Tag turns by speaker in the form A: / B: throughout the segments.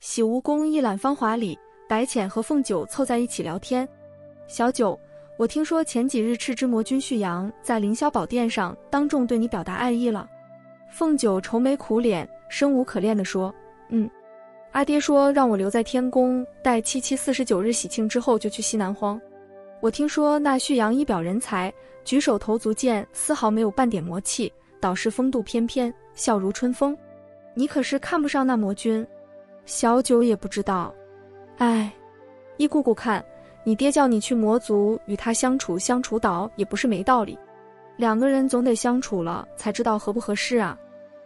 A: 洗蜈蚣一览芳华里，白浅和凤九凑在一起聊天。小九，我听说前几日赤之魔君旭阳在凌霄宝殿上当众对你表达爱意了。凤九愁眉苦脸，生无可恋地说：阿爹说让我留在天宫，待77 49日喜庆之后就去西南荒。我听说那旭阳一表人才，举手投足间丝毫没有半点魔气，倒是风度翩翩，笑如春风。你可是看不上那魔君？小九也不知道。哎，依姑姑看，你爹叫你去魔族与他相处倒也不是没道理。两个人总得相处了才知道合不合适啊。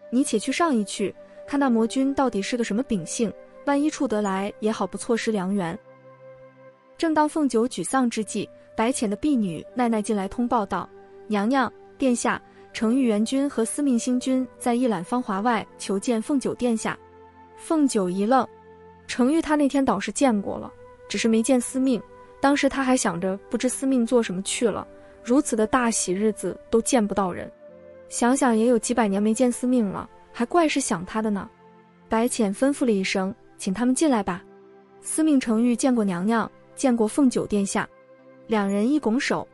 A: 你且去上一去，看那魔君到底是个什么秉性，万一处得来也好不错失良缘。正当凤九沮丧之际，白浅的婢女奈奈进来通报道：娘娘，殿下，程昱元君和司命星君在一览芳华外求见凤九殿下。凤九一愣，程昱他那天倒是见过了，只是没见司命，当时他还想着不知司命做什么去了，如此的大喜日子都见不到人，想想也有几百年没见司命了，还怪是想他的呢。白浅吩咐了一声，请他们进来吧。司命程昱见过娘娘，见过凤九殿下。两人一拱手，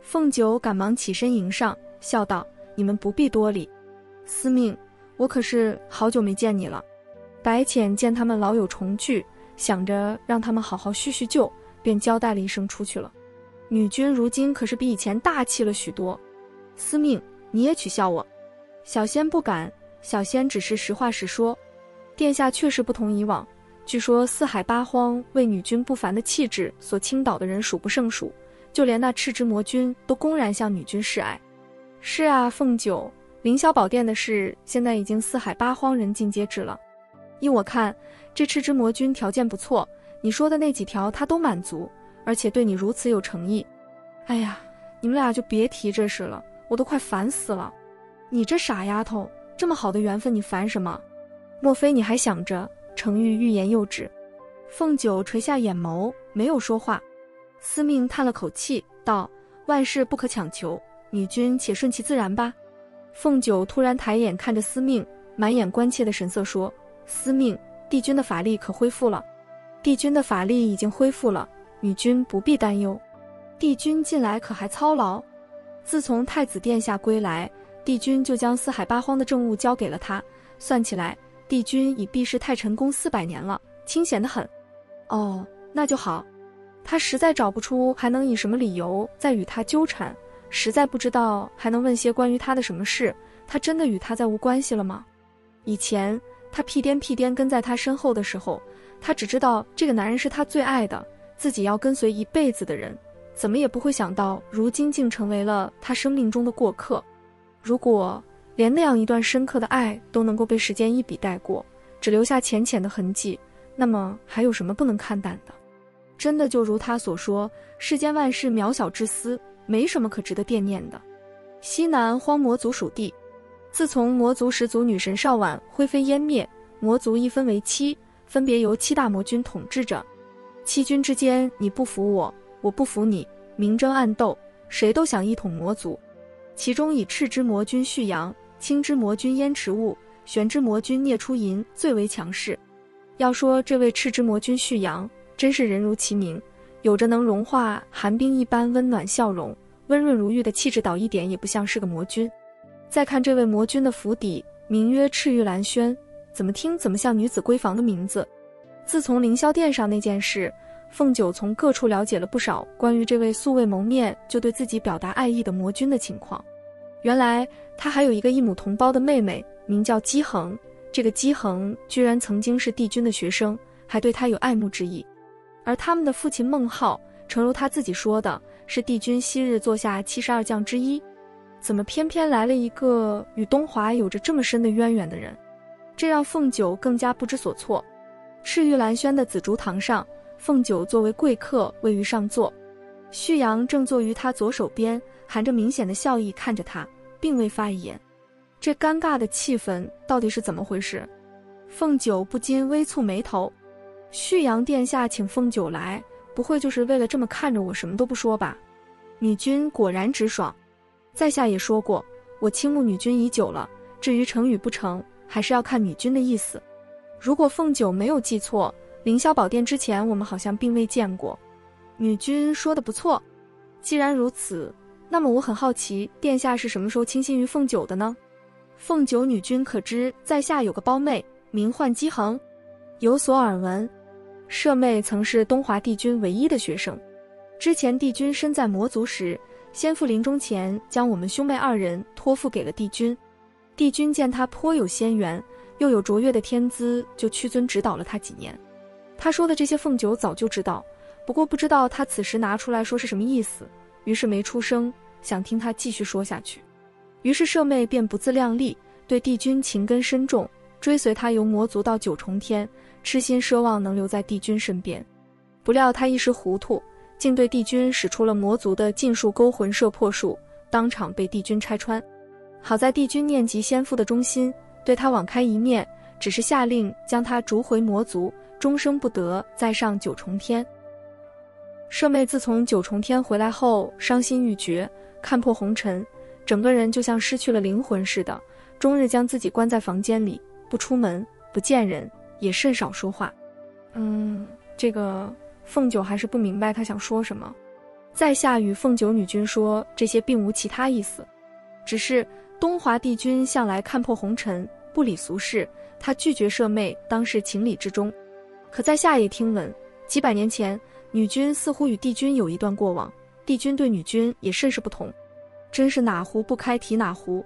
A: 凤九赶忙起身迎上，笑道：你们不必多礼。司命，我可是好久没见你了。白浅见他们老友重聚，想着让他们好好叙叙旧，便交代了一声出去了。女君如今可是比以前大气了许多。司命，你也取笑我。小仙不敢，小仙只是实话实说。殿下确实不同以往，据说四海八荒为女君不凡的气质所倾倒的人数不胜数，就连那赤之魔君都公然向女君示爱。是啊，凤九，凌霄宝殿的事现在已经四海八荒人尽皆知了。依我看，这赤之魔君条件不错，你说的那几条他都满足，而且对你如此有诚意。哎呀，你们俩就别提这事了，我都快烦死了。你这傻丫头，这么好的缘分你烦什么？莫非你还想着？程昱欲言又止。凤九垂下眼眸，没有说话。司命叹了口气道：万事不可强求，女君且顺其自然吧。凤九突然抬眼看着司命，满眼关切的神色说：司命，帝君的法力可恢复了？帝君的法力已经恢复了，女君不必担忧。帝君近来可还操劳？自从太子殿下归来，帝君就将四海八荒的政务交给了他，算起来帝君已避世太晨宫400年了，清闲得很。哦，那就好。他实在找不出还能以什么理由再与他纠缠，实在不知道还能问些关于他的什么事。他真的与他再无关系了吗？以前他屁颠跟在他身后的时候，他只知道这个男人是他最爱的，自己要跟随一辈子的人，怎么也不会想到如今竟成为了他生命中的过客。如果连那样一段深刻的爱都能够被时间一笔带过，只留下浅浅的痕迹，那么还有什么不能看淡的？真的就如他所说，世间万事渺小至斯，没什么可值得惦念的。西南荒魔族属地，自从魔族始祖女神少婉灰飞烟灭，魔族一分为7，分别由7大魔君统治着。7君之间，你不服我，我不服你，明争暗斗，谁都想一统魔族。其中以赤之魔君旭阳、青之魔君燕池雾、玄之魔君聂出银最为强势。要说这位赤之魔君旭阳，真是人如其名，有着能融化寒冰一般温暖笑容，温润如玉的气质，倒一点也不像是个魔君。再看这位魔君的府邸，名曰赤玉兰轩，怎么听怎么像女子闺房的名字。自从凌霄殿上那件事，凤九从各处了解了不少关于这位素未谋面就对自己表达爱意的魔君的情况。原来他还有一个异母同胞的妹妹，名叫姬恒。这个姬恒居然曾经是帝君的学生，还对他有爱慕之意。而他们的父亲孟浩，诚如他自己说的，是帝君昔日座下72将之一。怎么偏偏来了一个与东华有着这么深的渊源的人？这让凤九更加不知所措。赤玉兰轩的紫竹堂上，凤九作为贵客位于上座，旭阳正坐于他左手边，含着明显的笑意看着他，并未发一言。这尴尬的气氛到底是怎么回事？凤九不禁微蹙眉头。旭阳殿下请凤九来，不会就是为了这么看着我什么都不说吧？女君果然直爽。在下也说过，我倾慕女君已久了，至于成与不成，还是要看女君的意思。如果凤九没有记错，凌霄宝殿之前我们好像并未见过。女君说的不错，既然如此，那么我很好奇，殿下是什么时候倾心于凤九的呢？凤九女君可知在下有个胞妹，名唤姬恒，有所耳闻。舍妹曾是东华帝君唯一的学生，之前帝君身在魔族时，先父临终前将我们兄妹二人托付给了帝君。帝君见她颇有仙缘，又有卓越的天资，就屈尊指导了她几年。他说的这些凤九早就知道，不过不知道他此时拿出来说是什么意思，于是没出声，想听他继续说下去。于是舍妹便不自量力，对帝君情根深重，追随他由魔族到九重天，痴心奢望能留在帝君身边。不料他一时糊涂，竟对帝君使出了魔族的禁术勾魂摄魄术，当场被帝君拆穿。好在帝君念及先父的忠心，对他网开一面，只是下令将他逐回魔族，终生不得再上九重天。舍妹自从九重天回来后，伤心欲绝，看破红尘，整个人就像失去了灵魂似的，终日将自己关在房间里，不出门，不见人，也甚少说话。这个凤九还是不明白他想说什么。在下与凤九女君说，这些并无其他意思，只是东华帝君向来看破红尘，不理俗事，他拒绝舍妹当是情理之中。可在下也听闻，几百年前女君似乎与帝君有一段过往，帝君对女君也甚是不同，真是哪壶不开提哪壶。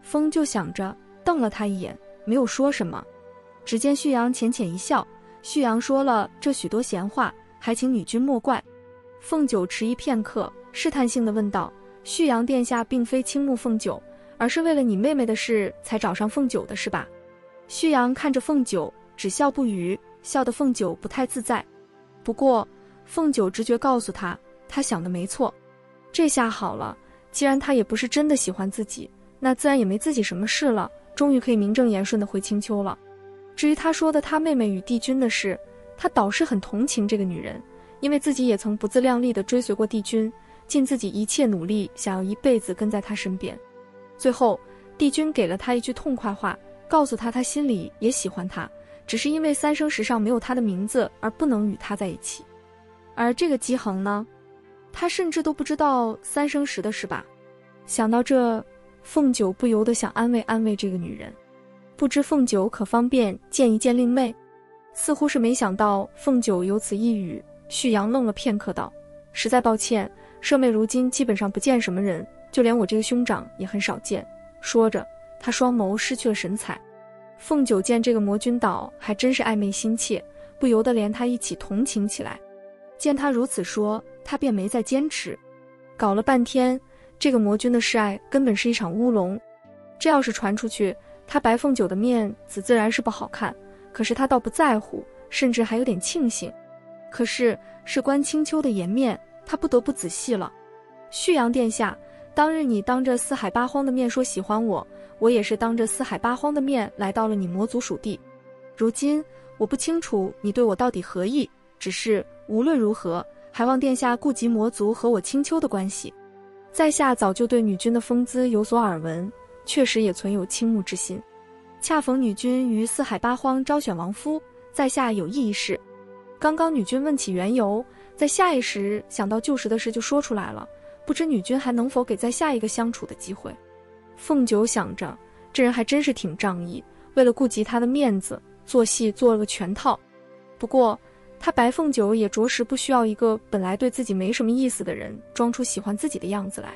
A: 风就想着，瞪了他一眼，没有说什么。只见旭阳浅浅一笑，旭阳说了这许多闲话，还请女君莫怪。凤九迟疑片刻，试探性地问道：旭阳殿下并非倾慕凤九，而是为了你妹妹的事才找上凤九的是吧？旭阳看着凤九，只笑不语，笑得凤九不太自在。不过凤九直觉告诉他，他想的没错。这下好了，既然他也不是真的喜欢自己，那自然也没自己什么事了，终于可以名正言顺地回青丘了。至于他说的他妹妹与帝君的事，他倒是很同情这个女人，因为自己也曾不自量力地追随过帝君，尽自己一切努力，想要一辈子跟在他身边。最后帝君给了他一句痛快话，告诉他心里也喜欢他，只是因为三生石上没有他的名字而不能与他在一起。而这个姬恒呢，他甚至都不知道三生石的事吧。想到这，凤九不由得想安慰安慰这个女人，不知凤九可方便见一见令妹。似乎是没想到凤九有此一语，旭阳愣了片刻道：实在抱歉，舍妹如今基本上不见什么人，就连我这个兄长也很少见。说着他双眸失去了神采。凤九见这个魔君岛还真是暧昧心切，不由得连他一起同情起来。见他如此说，他便没再坚持。搞了半天，这个魔君的示爱根本是一场乌龙。这要是传出去，他白凤九的面子自然是不好看，可是他倒不在乎，甚至还有点庆幸。可是事关青丘的颜面，他不得不仔细了。旭阳殿下，当日你当着四海八荒的面说喜欢我，我也是当着四海八荒的面来到了你魔族属地。如今我不清楚你对我到底何意，只是无论如何，还望殿下顾及魔族和我青丘的关系。在下早就对女君的风姿有所耳闻，确实也存有倾慕之心。恰逢女君于四海八荒招选王夫，在下有意一事。刚刚女君问起缘由，在下一时想到旧时的事就说出来了，不知女君还能否给在下一个相处的机会。凤九想着，这人还真是挺仗义，为了顾及他的面子，做戏做了个全套。不过他白凤九也着实不需要一个本来对自己没什么意思的人装出喜欢自己的样子来。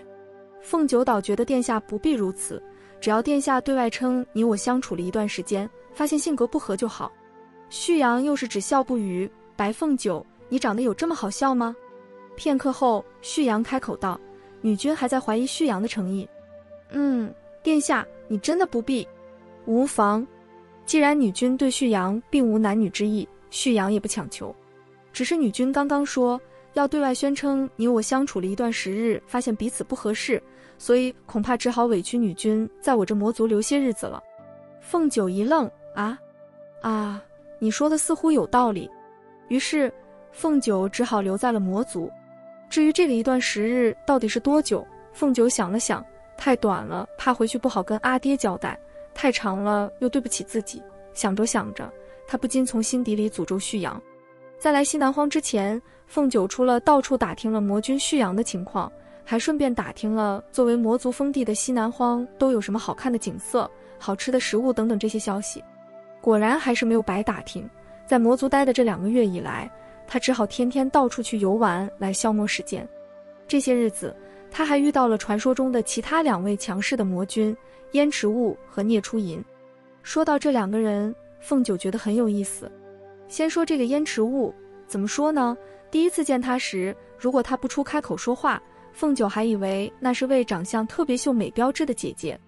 A: 凤九倒觉得殿下不必如此，只要殿下对外称你我相处了一段时间，发现性格不合就好。旭阳又是只笑不语，白凤九，你长得有这么好笑吗？片刻后，旭阳开口道：女君还在怀疑旭阳的诚意。殿下，你真的不必。无妨，既然女君对旭阳并无男女之意，旭阳也不强求。只是女君刚刚说要对外宣称你我相处了一段时日，发现彼此不合适，所以恐怕只好委屈女君在我这魔族留些日子了。凤九一愣，你说的似乎有道理。于是凤九只好留在了魔族。至于这个一段时日到底是多久，凤九想了想，太短了怕回去不好跟阿爹交代，太长了又对不起自己。想着想着，他不禁从心底里诅咒旭阳。在来西南荒之前，凤九除了到处打听了魔君旭阳的情况，还顺便打听了作为魔族封地的西南荒都有什么好看的景色、好吃的食物等等这些消息。果然还是没有白打听，在魔族待的这2个月以来，他只好天天到处去游玩来消磨时间。这些日子，他还遇到了传说中的其他2位强势的魔君燕池雾和聂初银。说到这2个人，凤九觉得很有意思。先说这个燕池雾，怎么说呢？第一次见他时，如果他不出开口说话，凤九还以为那是位长相特别秀美标致的姐姐，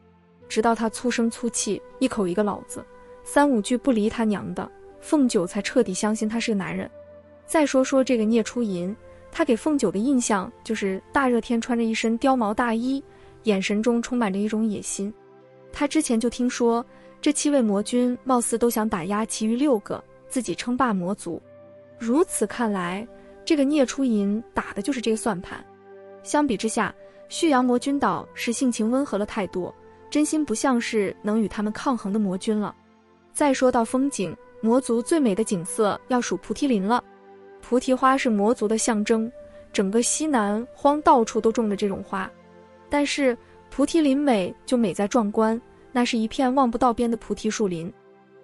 A: 直到他粗声粗气，一口一个老子，3、5句不离他娘的，凤九才彻底相信他是个男人。再说说这个聂初银，他给凤九的印象就是大热天穿着一身貂毛大衣，眼神中充满着一种野心。他之前就听说这7位魔君貌似都想打压其余6个，自己称霸魔族。如此看来，这个聂初银打的就是这个算盘。相比之下，旭阳魔君岛是性情温和了太多，真心不像是能与他们抗衡的魔君了。再说到风景，魔族最美的景色要数菩提林了。菩提花是魔族的象征，整个西南荒到处都种着这种花。但是菩提林美就美在壮观，那是一片望不到边的菩提树林。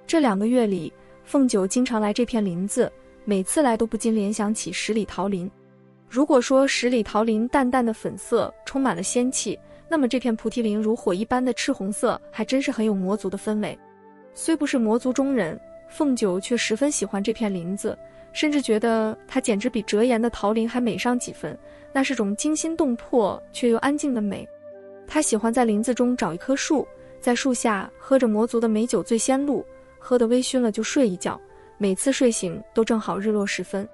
A: 这2个月里，凤九经常来这片林子，每次来都不禁联想起十里桃林。如果说十里桃林淡淡的粉色充满了仙气，那么这片菩提林如火一般的赤红色还真是很有魔族的氛围。虽不是魔族中人，凤九却十分喜欢这片林子，甚至觉得它简直比折颜的桃林还美上几分，那是种惊心动魄却又安静的美。他喜欢在林子中找一棵树，在树下喝着魔族的美酒醉仙露，喝得微醺了就睡一觉，每次睡醒都正好日落时分。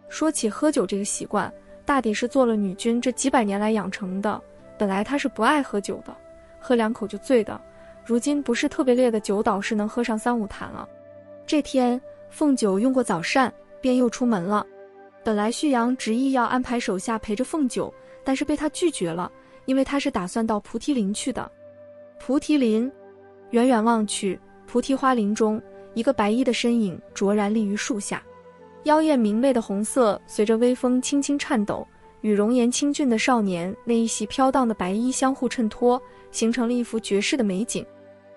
A: 说起喝酒这个习惯，大抵是做了女君这几百年来养成的。本来他是不爱喝酒的，喝2口就醉的，如今不是特别烈的酒倒是能喝上3、5坛了。这天，凤九用过早膳，便又出门了。本来旭阳执意要安排手下陪着凤九，但是被他拒绝了，因为他是打算到菩提林去的。菩提林，远远望去，菩提花林中，一个白衣的身影卓然立于树下，妖艳明媚的红色随着微风轻轻颤抖，与容颜清俊的少年那一袭飘荡的白衣相互衬托，形成了一幅绝世的美景。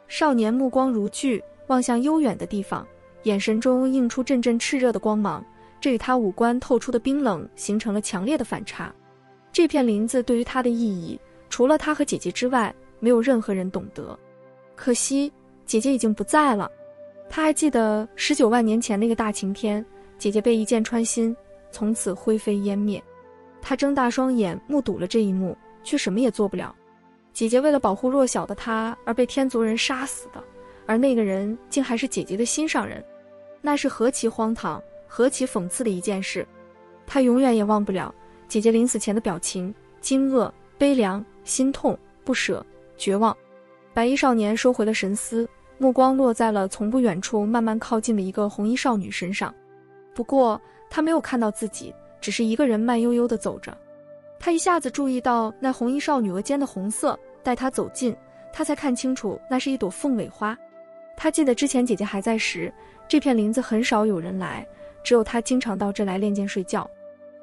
A: 少年目光如炬，望向悠远的地方，眼神中映出阵阵炽热的光芒，这与他五官透出的冰冷形成了强烈的反差。这片林子对于他的意义，除了他和姐姐之外，没有任何人懂得。可惜姐姐已经不在了。他还记得19万年前那个大晴天，姐姐被一箭穿心，从此灰飞烟灭。他睁大双眼目睹了这一幕，却什么也做不了。姐姐为了保护弱小的他而被天族人杀死的，而那个人竟还是姐姐的心上人，那是何其荒唐，何其讽刺的一件事。他永远也忘不了姐姐临死前的表情，惊愕、悲凉、心痛、不舍、绝望。白衣少年收回了神思，目光落在了从不远处慢慢靠近的一个红衣少女身上。不过他没有看到自己，只是一个人慢悠悠地走着。他一下子注意到那红衣少女额间的红色，待他走近，他才看清楚那是一朵凤尾花。他记得之前姐姐还在时，这片林子很少有人来，只有他经常到这来练剑睡觉。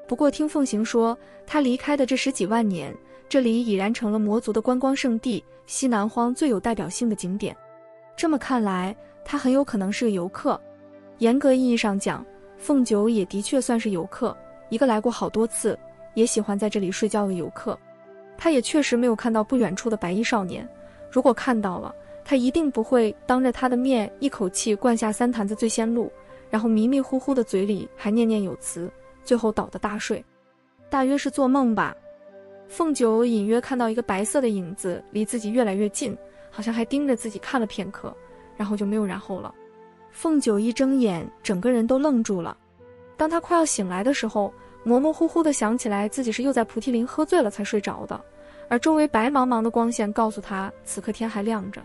A: 不过听凤行说，他离开的这10几万年，这里已然成了魔族的观光胜地，西南荒最有代表性的景点。这么看来，他很有可能是个游客。严格意义上讲，凤九也的确算是游客，一个来过好多次，也喜欢在这里睡觉的游客。他也确实没有看到不远处的白衣少年，如果看到了，他一定不会当着他的面一口气灌下3坛子醉仙露，然后迷迷糊糊的嘴里还念念有词，最后倒得大睡。大约是做梦吧。凤九隐约看到一个白色的影子离自己越来越近，好像还盯着自己看了片刻，然后就没有然后了。凤九一睁眼，整个人都愣住了。当他快要醒来的时候，模模糊糊地想起来自己是又在菩提林喝醉了才睡着的，而周围白茫茫的光线告诉他此刻天还亮着。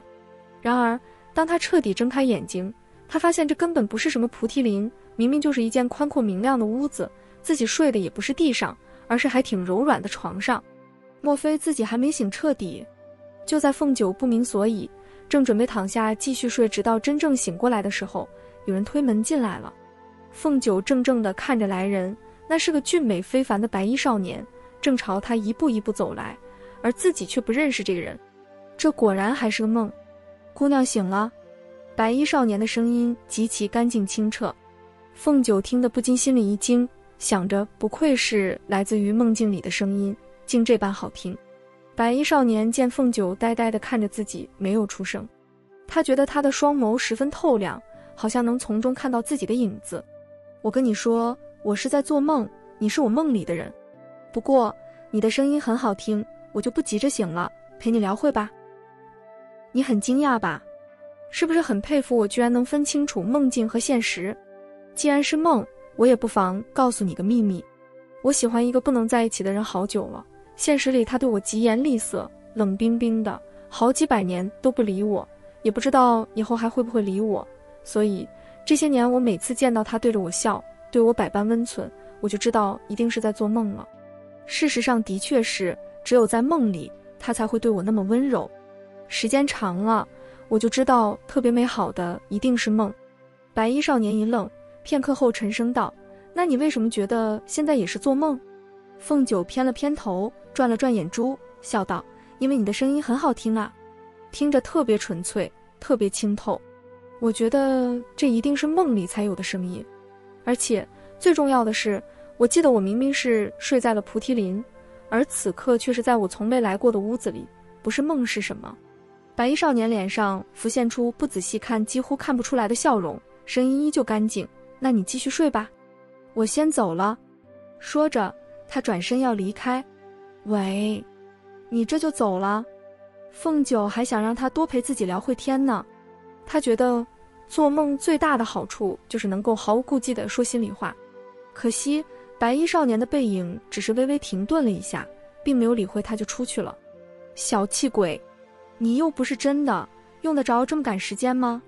A: 然而当他彻底睁开眼睛，他发现这根本不是什么菩提林，明明就是一间宽阔明亮的屋子，自己睡的也不是地上，而是还挺柔软的床上。莫非自己还没醒彻底？就在凤九不明所以，正准备躺下继续睡直到真正醒过来的时候，有人推门进来了。凤九怔怔地看着来人，那是个俊美非凡的白衣少年，正朝他一步一步走来，而自己却不认识这个人。这果然还是个梦。姑娘醒了。白衣少年的声音极其干净清澈。凤九听得不禁心里一惊，想着不愧是来自于梦境里的声音，竟这般好听。白衣少年见凤九呆呆地看着自己，没有出声。他觉得他的双眸十分透亮，好像能从中看到自己的影子。我跟你说，我是在做梦，你是我梦里的人。不过你的声音很好听，我就不急着醒了，陪你聊会吧。你很惊讶吧？是不是很佩服我居然能分清楚梦境和现实？既然是梦，我也不妨告诉你个秘密。我喜欢一个不能在一起的人好久了，现实里他对我疾言厉色，冷冰冰的，好几百年都不理我，也不知道以后还会不会理我。所以这些年我每次见到他对着我笑，对我百般温存，我就知道一定是在做梦了。事实上的确是，只有在梦里他才会对我那么温柔。时间长了，我就知道特别美好的一定是梦。白衣少年一愣，片刻后沉声道：那你为什么觉得现在也是做梦？凤九偏了偏头，转了转眼珠，笑道：因为你的声音很好听啊，听着特别纯粹，特别清透。我觉得这一定是梦里才有的声音。而且最重要的是，我记得我明明是睡在了菩提林，而此刻却是在我从未来过的屋子里，不是梦是什么？白衣少年脸上浮现出不仔细看几乎看不出来的笑容，声音依旧干净：那你继续睡吧，我先走了。说着他转身要离开。喂，你这就走了？凤九还想让他多陪自己聊会天呢。他觉得做梦最大的好处就是能够毫无顾忌地说心里话。可惜白衣少年的背影只是微微停顿了一下，并没有理会他就出去了。小气鬼，你又不是真的，用得着这么赶时间吗？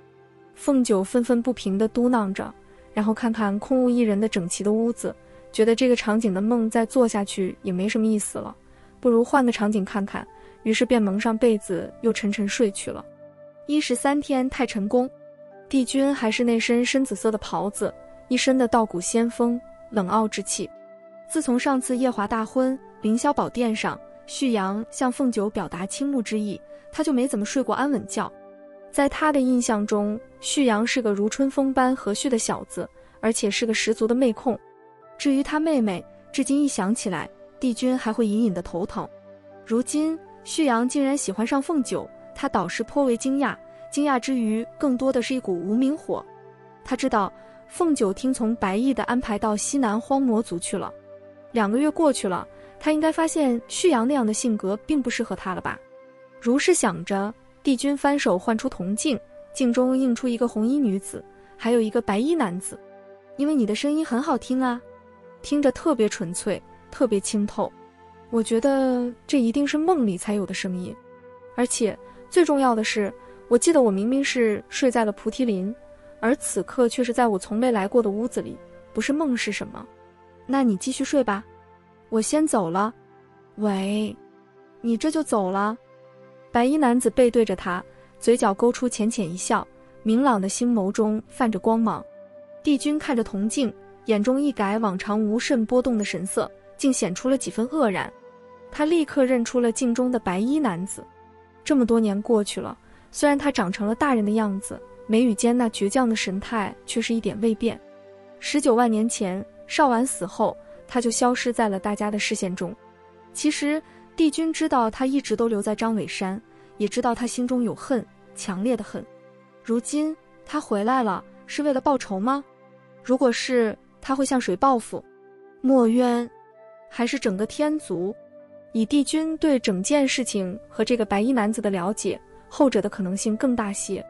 A: 凤九愤愤不平地嘟囔着，然后看看空无一人的整齐的屋子，觉得这个场景的梦再做下去也没什么意思了，不如换个场景看看，于是便蒙上被子又沉沉睡去了。13天太晨宫，帝君还是那身深紫色的袍子，一身的道骨仙风，冷傲之气。自从上次夜华大婚，凌霄宝殿上旭阳向凤九表达倾慕之意，他就没怎么睡过安稳觉。在他的印象中，旭阳是个如春风般和煦的小子，而且是个十足的妹控。至于他妹妹，至今一想起来，帝君还会隐隐的头疼。如今旭阳竟然喜欢上凤九，他倒是颇为惊讶，惊讶之余更多的是一股无名火。他知道凤九听从白毅的安排到西南荒魔族去了，2个月过去了，他应该发现旭阳那样的性格并不适合他了吧。如是想着，帝君翻手唤出铜镜，镜中映出一个红衣女子，还有一个白衣男子。因为你的声音很好听啊，听着特别纯粹，特别清透。我觉得这一定是梦里才有的声音。而且最重要的是，我记得我明明是睡在了菩提林，而此刻却是在我从未来过的屋子里，不是梦是什么？那你继续睡吧，我先走了。喂，你这就走了？白衣男子背对着他，嘴角勾出浅浅一笑，明朗的星眸中泛着光芒。帝君看着铜镜，眼中一改往常无甚波动的神色，竟显出了几分愕然。他立刻认出了镜中的白衣男子。这么多年过去了，虽然他长成了大人的样子，眉宇间那倔强的神态却是一点未变。19万年前少婉死后，他就消失在了大家的视线中。其实帝君知道他一直都留在张尾山，也知道他心中有恨，强烈的恨。如今他回来了，是为了报仇吗？如果是，他会向谁报复？墨渊，还是整个天族？以帝君对整件事情和这个白衣男子的了解，后者的可能性更大些。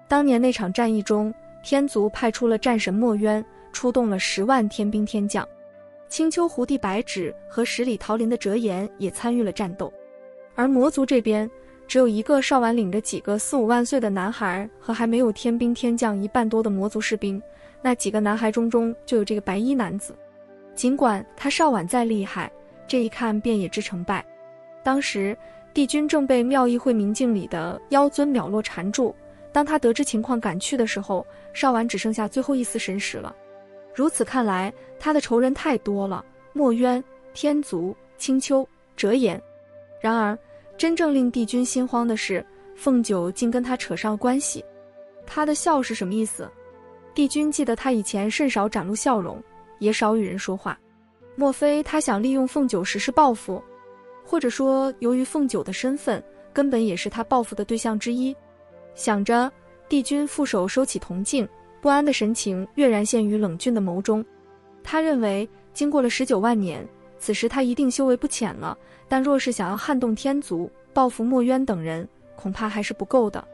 A: 当年那场战役中，天族派出了战神墨渊，出动了10万天兵天将。青丘狐帝白芷和10里桃林的折颜也参与了战斗。而魔族这边，只有一个少婉领着几个4、5万岁的男孩和还没有天兵天将1半多的魔族士兵，那几个男孩中就有这个白衣男子。尽管他少婉再厉害，这一看便也知成败。当时帝君正被妙义会明镜里的妖尊秒落缠住，当他得知情况赶去的时候，少婉只剩下最后一丝神识了。如此看来，他的仇人太多了，墨渊、天族、青丘、折颜。然而，真正令帝君心慌的是，凤九竟跟他扯上关系。他的笑是什么意思？帝君记得他以前甚少展露笑容，也少与人说话。莫非他想利用凤九实施报复？或者说，由于凤九的身份，根本也是他报复的对象之一？想着，帝君负手收起铜镜，不安的神情跃然现于冷峻的眸中。他认为，经过了19万年，此时他一定修为不浅了，但若是想要撼动天族，报复墨渊等人，恐怕还是不够的。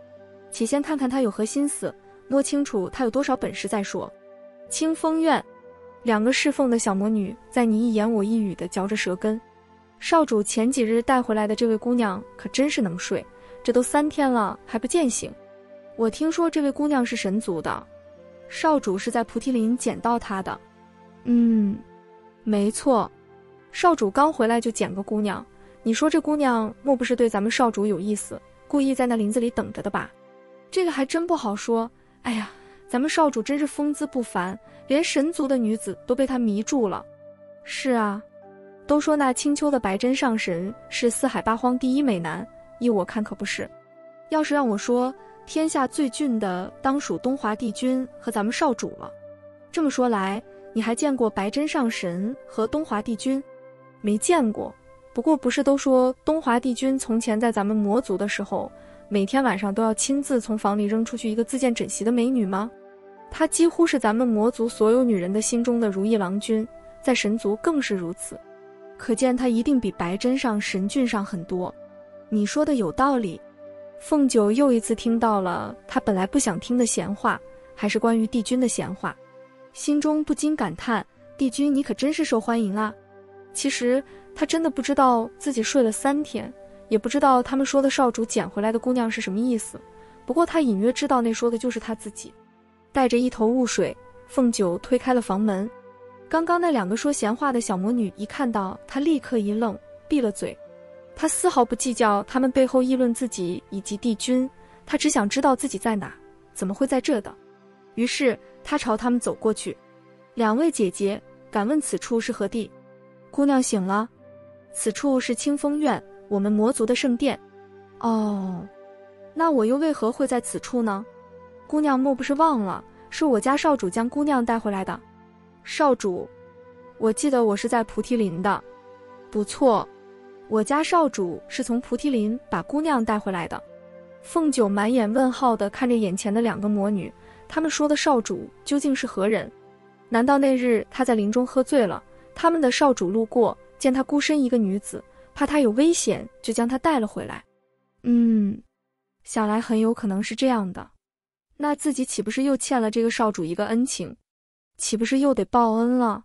A: 且先看看他有何心思，摸清楚他有多少本事再说。清风院，2个侍奉的小魔女在你一言我一语地嚼着舌根。少主前几日带回来的这位姑娘可真是能睡，这都3天了还不见醒。我听说这位姑娘是神族的，少主是在菩提林捡到她的。没错，少主刚回来就捡个姑娘，你说这姑娘莫不是对咱们少主有意思，故意在那林子里等着的吧？这个还真不好说。哎呀，咱们少主真是风姿不凡，连神族的女子都被他迷住了。是啊，都说那青丘的白真上神是四海八荒第一美男，依我看可不是。要是让我说，天下最俊的当属东华帝君和咱们少主了。这么说来，你还见过白真上神和东华帝君？没见过，不过不是都说东华帝君从前在咱们魔族的时候，每天晚上都要亲自从房里扔出去一个自荐枕席的美女吗？她几乎是咱们魔族所有女人的心中的如意郎君，在神族更是如此。可见她一定比白真上神俊上很多。你说的有道理。凤九又一次听到了她本来不想听的闲话，还是关于帝君的闲话，心中不禁感叹，帝君你可真是受欢迎啊。其实他真的不知道自己睡了3天，也不知道他们说的少主捡回来的姑娘是什么意思，不过他隐约知道那说的就是他自己。带着一头雾水，凤九推开了房门。刚刚那2个说闲话的小魔女一看到他，立刻一愣，闭了嘴。他丝毫不计较他们背后议论自己以及帝君，他只想知道自己在哪，怎么会在这的。于是他朝他们走过去。2位姐姐，敢问此处是何地？姑娘醒了，此处是清风院，我们魔族的圣殿。哦，那我又为何会在此处呢？姑娘莫不是忘了，是我家少主将姑娘带回来的。少主，我记得我是在菩提林的。不错，我家少主是从菩提林把姑娘带回来的。凤九满眼问号地看着眼前的2个魔女，他们说的少主究竟是何人？难道那日他在林中喝醉了，他们的少主路过，见他孤身一个女子，怕他有危险，就将他带了回来。想来很有可能是这样的。那自己岂不是又欠了这个少主一个恩情？岂不是又得报恩了？